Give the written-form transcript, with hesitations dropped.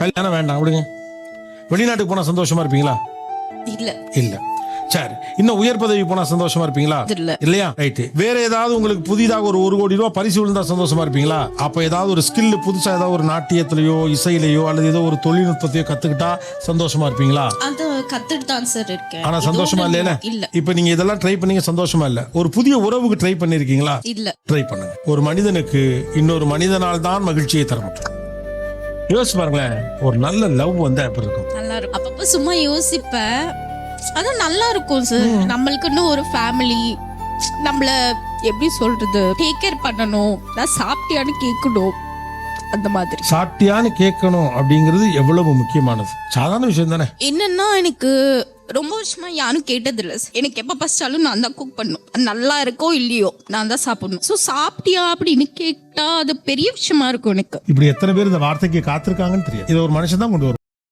கல்யாணம் வேண்டாம் விடுங்க. வெளிநாட்டுக்கு போனா சந்தோஷமா இருப்பீங்களா? இல்ல இல்ல. சரி, இன்னும் உயர் பதவி போனா சந்தோஷமா இருப்பீங்களா? இல்ல. இல்லையா? ரைட். வேற ஏதாவது உங்களுக்கு புதிதாக ஒரு 1 கோடி ரூபாய் பரிசு விழுந்தா சந்தோஷமா இருப்பீங்களா? அப்ப ஏதாவது ஒரு ஸ்கில் புதுசா ஏதாவது ஒரு நாட்டியத்திலயோ இசையிலையோ அல்லது ஏதோ ஒரு தொழில்நுட்பத்தையோ கத்துக்கிட்டா சந்தோஷமா இருப்பீங்களா? அது கத்துட்டு தான் சார் இருக்கேன். ஆனா சந்தோஷமா இல்லையா? இல்ல இப்ப நீங்க இதெல்லாம் ட்ரை பண்ணீங்க, சந்தோஷமா இல்ல. ஒரு புதிய உறவுக்கு ட்ரை பண்ணிருக்கீங்களா? இல்ல. ட்ரை பண்ணுங்க. ஒரு மனிதனுக்கு இன்னொரு மனிதனால் தான் மகிழ்ச்சியை தர முடியும். யோசிச்சு பாருங்களேன், ஒரு நல்ல லவ் வந்தா எப்படி இருக்கும்? நல்லா இருக்கும். அப்பப்ப சும்மா யோசிப்பேன். அதான் நல்லா இருக்கும் சார். நம்மளுக்குன்னு ஒரு ஃபேமிலி, நம்மள எப்படி சொல்றது, டேக் கேர் பண்ணணும், நான் சாப்பிட்டியான்னு கேட்கணும், அந்த மாதிரி. சாட்டியான்னு கேட்கணும் அப்படிங்கிறது எவ்வளவு முக்கியமானது. சாதாரண விஷயம் தானே. என்னன்னா எனக்கு ரொம்ப வருஷமா யாரும் கேட்டதில்லை. எனக்கு எப்ப பசிச்சாலும் நான் தான் குக் பண்ணும். நல்லா இருக்கோ இல்லையோ நான் தான் சாப்பிடணும். ஸோ சாப்பிட்டியா அப்படின்னு கேட்டா அது பெரிய விஷயமா இருக்கும் எனக்கு. இப்படி எத்தனை பேர் இந்த வார்த்தைக்கு காத்திருக்காங்கன்னு தெரியும். இதை ஒரு மனுஷன் தான் கொண்டு வரும்.